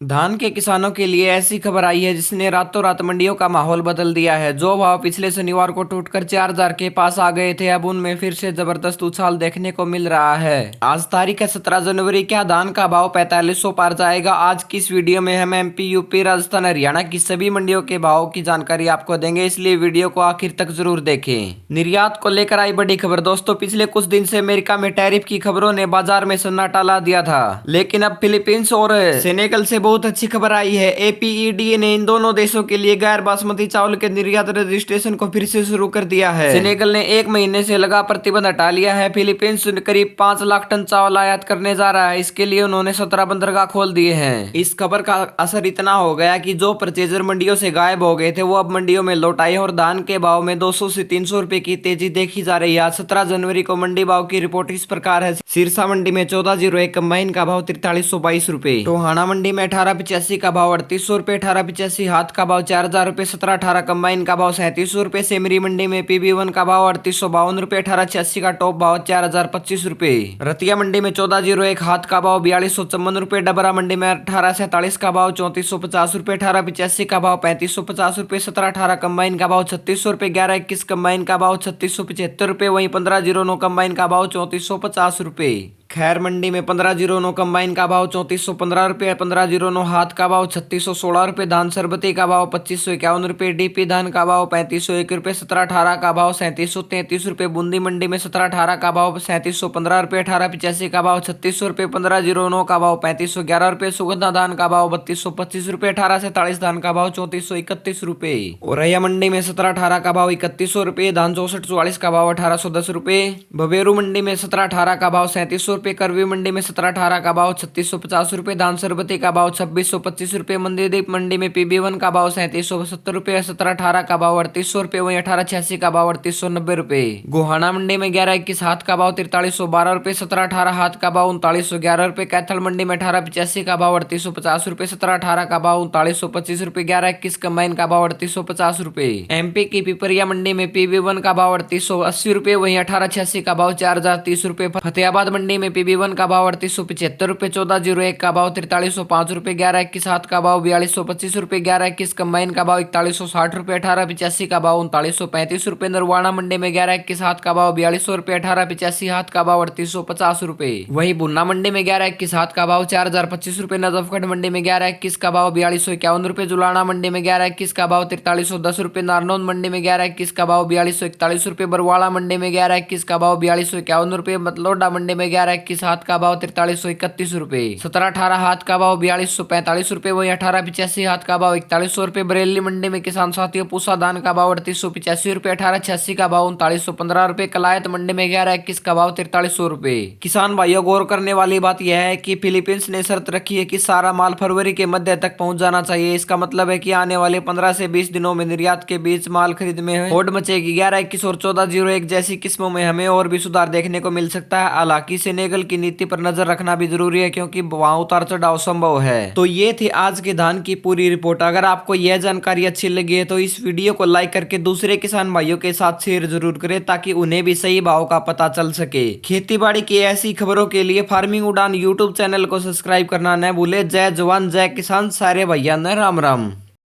धान के किसानों के लिए ऐसी खबर आई है जिसने रातों रात मंडियों का माहौल बदल दिया है। जो भाव पिछले शनिवार को टूटकर 4,000 के पास आ गए थे, अब उनमें फिर से जबरदस्त उछाल देखने को मिल रहा है। आज तारीख है 17 जनवरी। क्या धान का भाव 4500 पार जाएगा? आज की इस वीडियो में हम एमपी, यूपी, राजस्थान, हरियाणा की सभी मंडियों के भाव की जानकारी आपको देंगे, इसलिए वीडियो को आखिर तक जरूर देखें। निर्यात को लेकर आई बड़ी खबर दोस्तों, पिछले कुछ दिन से अमेरिका में टैरिफ की खबरों ने बाजार में सन्नाटा ला दिया था, लेकिन अब फिलीपींस और सेनेगल से बहुत अच्छी खबर आई है। एपीईडी ने इन दोनों देशों के लिए गैर बासमती चावल के निर्यात रजिस्ट्रेशन को फिर से शुरू कर दिया है। सेनेगल ने 1 महीने से लगा प्रतिबंध हटा लिया है। फिलीपींस करीब 5 लाख टन चावल आयात करने जा रहा है। इसके लिए उन्होंने 17 बंदरगाह खोल दिए हैं। इस खबर का असर इतना हो गया कि जो परचेजर मंडियों से गायब हो गए थे वो अब मंडियों में लौट आए और धान के भाव में 200 से 300 रुपए की तेजी देखी जा रही है। आज 17 जनवरी को मंडी भाव की रिपोर्ट इस प्रकार है। सिरसा मंडी में 1401 कंबाइन का भाव 4322 रुपए, टोहाना मंडी में 1885 का भाव 3800 रुपए, 1885 हाथ का भाव 4000 रुपए, 1718 कंबाइन का भाव 3700 रुपए, सेमरी मंडी में PB1 का भाव 3852 रुपए, 1886 का टॉप भाव 4025 रुपए, रतिया मंडी में 1401 हाथ का भाव 4254 रुपए, डबरा मंडी में 1847 का भाव 3450 रुपए, 1885 का भाव 3550 रुपए, 1718 कंबाइन का भाव 3600 रुपए, 1121 कंबाइन का भाव 3675 रुपए, वहीं 1509 कंबाइन का भाव 3450 रुपए। खैर मंडी में 1509 कंबाइन का भाव 3415 रुपए, 1509 हाथ का भाव 3616 रुपए, धान सरबती का भाव 2551 रुपए, डीपी धान का भाव 3501 रुपए, 1718 का भाव 3733 रुपए, बूंदी मंडी में 1718 का भाव 3715 रुपए, 1885 का भाव 3600 रुपए, 1509 का भाव 3511 रुपए, सुगंधा धान का भाव 3225 रुपए, 1847 धान का भाव 3431 रुपए, औरैया मंडी में 1718 का भाव 3100 रुपए, धान 6444 का भाव 1810 रुपए, बबेरू मंडी में 1718 का भाव 3700 रुपए, करवी मंडी में 1718 का भाव 3650 रुपए, धान सरबती का भाव 2625 रुपए, मंदिरदीप मंडी में PB1 का भाव 3770 रुपए, 1718 का भाव 3800 रुपए, वहीं 1886 का भाव 3890 रुपए, गोहाना मंडी में 1121 हाथ का भाव 4312 रुपए, 1718 हाथ का भाव 3911 रुपए, कैथल मंडी में 1885 का भाव 3850 रुपए, 1718 का भाव 3925 रुपए, 1121 कंबाइन का भाव 3850 रुपए, MP की पिपरिया मंडी में PB1 का भाव 3880 रुपए, वहीं 1886 का भाव 4030 रुपए, फतेहाबाद मंडी में PB1 का भाव 3875 रुपए, 1401 का भाव 4305 रुपए, 1121 हाथ का भाव 4225 रुपए, 1121 कंबाइन का भाव 4160 रुपए, 1885 का भाव 3935 रुपए, नरवाना मंडी में 1121 हाथ का भाव 4200 रुपए, 1885 हाथ का भाव 3850 रुपए, वहीं बुन्ना मंडी में 1121 हाथ का भाव 4025 रुपए, नजफगढ़ मंडी में 1121 का भाव 4251 रुपए, जुलाना मंडी में 1121 का भाव 4310 रुपए, नारनौल मंडी में 1121 का भाव 4241 रुपए, बरवाड़ा मंडी में 1121 का भाव 4251 रुपए, मतलोडा मंडी में 1121 हाथ का भाव 4331 रुपए, 1718 हाथ का भाव 4245 रुपए, वहीं 1885 हाथ का भाव 4100 रुपए, बरेली मंडी में किसान साथियों पूसा धान का भाव 3885 रुपए, 1886 का भाव 3915 रुपए, कलायत मंडी में 1121 का भाव 4300 रुपए। किसान भाइयों, गौर करने वाली बात यह है कि फिलीपींस ने शर्त रखी है कि सारा माल फरवरी के मध्य तक पहुंच जाना चाहिए। इसका मतलब है कि आने वाले 15 से 20 दिनों में निर्यात के बीच माल खरीद में होड़ मचेगी। 1121 और 1401 जैसी किस्मों में हमें और भी सुधार देखने को मिल सकता है। हालांकि सेनेगल की नीति पर नजर रखना भी जरूरी है, क्योंकि वहां उतार चढ़ाव संभव है। तो ये थी आज के धान की पूरी रिपोर्ट। अगर आपको यह जानकारी अच्छी लगी है तो इस वीडियो को लाइक करके दूसरे किसान भाइयों के साथ शेयर जरूर करें, ताकि उन्हें भी सही भाव का पता चल सके। खेती बाड़ी की ऐसी खबरों के लिए फार्मिंग उड़ान यूट्यूब चैनल को सब्सक्राइब करना न भूले। जय जवान जय किसान, सारे भैया न राम राम।